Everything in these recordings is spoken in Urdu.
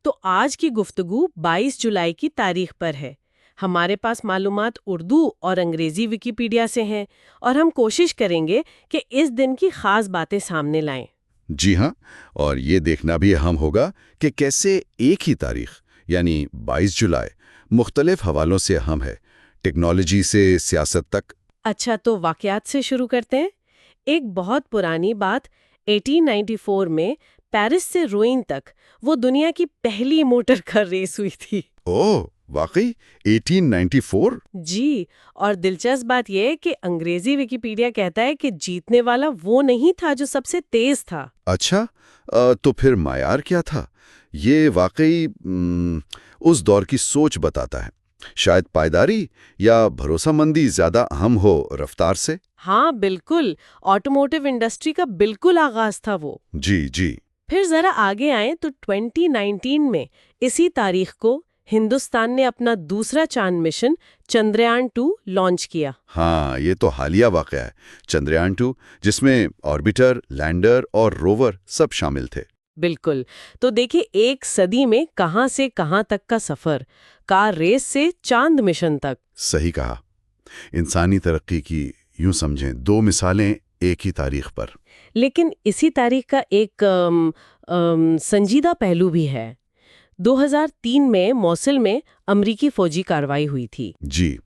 تو آج کی گفتگو 22 جولائی کی تاریخ پر ہے۔ ہمارے پاس معلومات اردو اور انگریزی ویکیپیڈیا سے ہیں، اور ہم کوشش کریں گے کہ اس دن کی خاص باتیں سامنے لائیں۔ جی ہاں، اور یہ دیکھنا بھی اہم ہوگا کہ کیسے ایک ہی تاریخ یعنی 22 جولائی مختلف حوالوں سے اہم ہے، ٹیکنالوجی سے سیاست تک۔ اچھا، تو واقعات سے شروع کرتے ہیں۔ ایک بہت پرانی بات، 1894 میں پیرس سے روئن تک وہ دنیا کی پہلی موٹر کار ریس ہوئی تھی۔ اوہ واقعی 1894؟ جی، اور دلچسپ بات یہ ہے کہ انگریزی ویکیپیڈیا کہتا ہے کہ جیتنے والا وہ نہیں تھا جو سب سے تیز تھا۔ اچھا، تو پھر معیار کیا تھا؟ یہ واقعی اس دور کی سوچ بتاتا ہے، شاید پائیداری یا بھروسہ مندی زیادہ اہم ہو رفتار سے۔ ہاں بالکل، آٹوموٹیو انڈسٹری کا بالکل آغاز تھا وہ۔ جی جی۔ پھر ذرا آگے آئیں تو 2019 میں اسی تاریخ کو ہندوستان نے اپنا دوسرا چاند مشن چندریان-2 لانچ کیا۔ ہاں، یہ تو حالیہ واقعہ ہے، چندریان-2، جس میں آربیٹر، لینڈر اور روور سب شامل تھے۔ بالکل، تو دیکھیں ایک صدی میں کہاں سے کہاں تک کا سفر، کار ریس سے چاند مشن تک۔ صحیح کہا، انسانی ترقی کی یوں سمجھیں 2 مثالیں ایک ہی تاریخ پر۔ لیکن اسی تاریخ کا ایک سنجیدہ پہلو بھی ہے۔ 2003 میں موصل میں امریکی فوجی کارروائی ہوئی تھی۔ جی،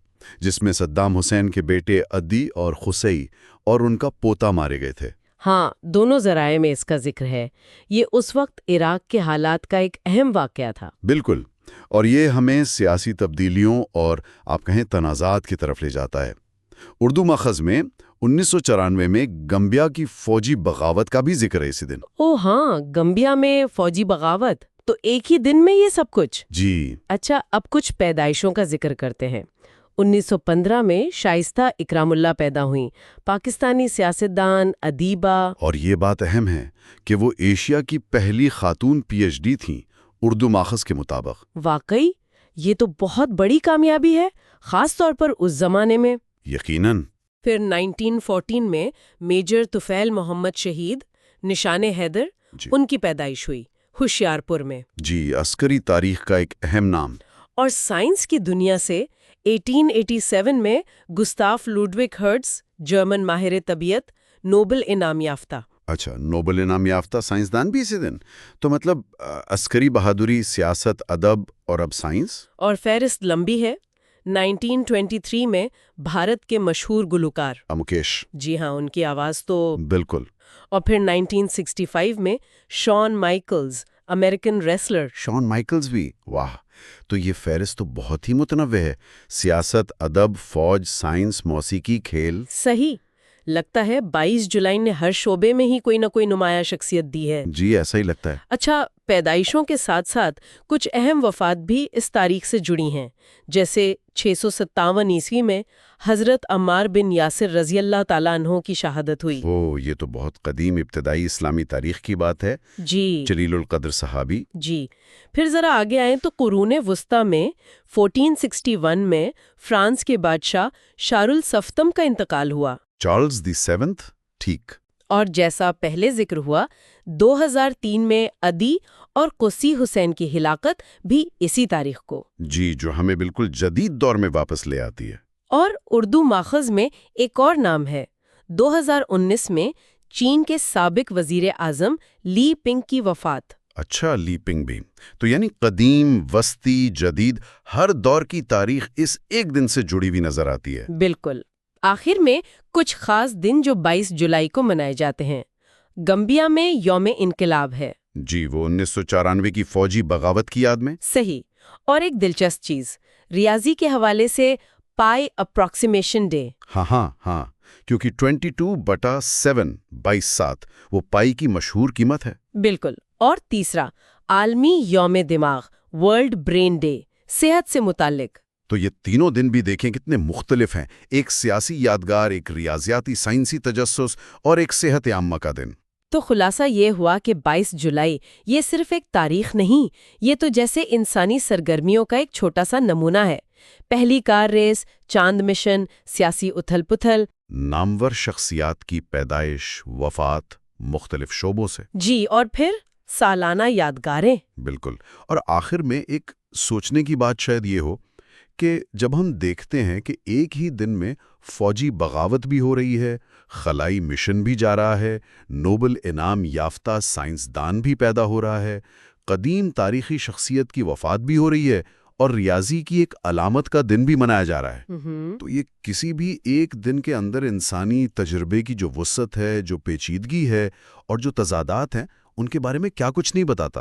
جس میں صدام حسین کے بیٹے عدی اور خسئی اور ان کا پوتا مارے گئے تھے۔ ہاں، دونوں ذرائع میں اس کا ذکر ہے۔ یہ اس وقت عراق کے حالات کا ایک اہم واقعہ تھا۔ بالکل، اور یہ ہمیں سیاسی تبدیلیوں اور آپ کہیں تنازعات کی طرف لے جاتا ہے۔ اردو ماخذ میں 1994 میں گمبیا کی فوجی بغاوت کا بھی ذکر ہے اسی دن۔ او ہاں، گمبیا میں فوجی بغاوت، تو ایک ہی دن میں یہ سب کچھ؟ جی۔ اچھا، اب کچھ پیدائشوں کا ذکر کرتے ہیں۔ 1915 میں شائستہ اکرام اللہ پیدا ہوئیں، پاکستانی سیاستدان، ادیبہ۔ اور یہ بات اہم ہے کہ وہ ایشیا کی پہلی خاتون پی ایچ ڈی تھیں، اردو ماخذ کے مطابق۔ واقعی یہ تو بہت بڑی کامیابی ہے، خاص طور پر اس زمانے میں۔ یقیناً۔ پھر 1914 میں میجر طفیل محمد شہید، نشان حیدر، جی۔ ان کی پیدائش ہوئی ہوشیارپور میں۔ جی، عسکری تاریخ کا ایک اہم نام۔ اور سائنس کی دنیا سے 1887 میں گستاف لوڈوگ ہرٹز، جرمن ماہر طبیعت، نوبل انعام یافتہ۔ اچھا، نوبل انعام یافتہ سائنسدان بھی اسی دن؟ تو مطلب عسکری بہادری، سیاست، ادب اور اب سائنس۔ اور فہرست لمبی ہے۔ 1923 میں بھارت کے مشہور گلوکار مکیش۔ جی ہاں، ان کی آواز تو بالکل۔ اور پھر 1965 میں شان مائیکلز، امریکن ریسلر۔ شان مائیکلز بھی؟ واہ، تو یہ فہرست تو بہت ہی متنوع ہے، سیاست، ادب، فوج، سائنس، موسیقی، کھیل۔ صحیح، لگتا ہے 22 جولائی نے ہر شعبے میں ہی کوئی نہ کوئی نمایاں شخصیت دی ہے۔ جی، ایسا ہی لگتا ہے۔ اچھا، پیدائشوں کے ساتھ ساتھ کچھ اہم وفات بھی اس تاریخ سے جڑی ہیں، جیسے 657 عیسوی میں حضرت عمار بن یاسر رضی اللہ تعالیٰ عنہ کی شہادت ہوئی۔ یہ تو بہت قدیم ابتدائی اسلامی تاریخ کی بات ہے۔ جی، جلیل القدر صحابی۔ جی۔ پھر ذرا آگے آئیں تو قرون وسطیٰ میں 1461 میں فرانس کے بادشاہ شارل-سفتم کا انتقال ہوا۔ چارلز دی سیونتھ، ٹھیک۔ اور جیسا پہلے ذکر ہوا، 2003 میں عدی اور قسی حسین کی ہلاکت بھی اسی تاریخ کو۔ جی، جو ہمیں بالکل جدید دور میں واپس لے آتی ہے۔ اور اردو ماخذ میں ایک اور نام ہے۔ 2019 میں چین کے سابق وزیر اعظم لی پنگ کی وفات۔ اچھا، لی پنگ بھی۔ تو یعنی قدیم، وسطی، جدید، ہر دور کی تاریخ اس ایک دن سے جڑی ہوئی نظر آتی ہے۔ بالکل۔ آخر میں کچھ خاص دن جو 22 جولائی کو منائے جاتے ہیں۔ گمبیا میں یوم انقلاب ہے۔ جی، وہ 1994 کی فوجی بغاوت کی یاد میں۔ صحیح۔ اور ایک دلچسپ چیز، ریاضی کے حوالے سے پائی اپروکسیمیشن ڈے۔ ہاں، کیونکہ 22/7 22/7 وہ پائی کی مشہور قیمت ہے۔ بالکل۔ اور تیسرا، عالمی یوم دماغ، ورلڈ برین ڈے، صحت سے متعلق۔ تو یہ تینوں دن بھی دیکھیں کتنے مختلف ہیں، ایک سیاسی یادگار، ایک ریاضیاتی سائنسی تجسس اور ایک صحت عامہ کا دن۔ تو خلاصہ یہ ہوا کہ 22 جولائی یہ صرف ایک تاریخ نہیں، یہ تو جیسے انسانی سرگرمیوں کا ایک چھوٹا سا نمونہ ہے۔ پہلی کار ریس، چاند مشن، سیاسی اتھل پتھل، نامور شخصیات کی پیدائش، وفات، مختلف شعبوں سے۔ جی، اور پھر سالانہ یادگاریں۔ بالکل۔ اور آخر میں ایک سوچنے کی بات شاید یہ ہو کہ جب ہم دیکھتے ہیں کہ ایک ہی دن میں فوجی بغاوت بھی ہو رہی ہے، خلائی مشن بھی جا رہا ہے، نوبل انعام یافتہ سائنسدان بھی پیدا ہو رہا ہے، قدیم تاریخی شخصیت کی وفات بھی ہو رہی ہے، اور ریاضی کی ایک علامت کا دن بھی منایا جا رہا ہے، تو یہ کسی بھی ایک دن کے اندر انسانی تجربے کی جو وسعت ہے، جو پیچیدگی ہے اور جو تضادات ہیں، ان کے بارے میں کیا کچھ نہیں بتاتا۔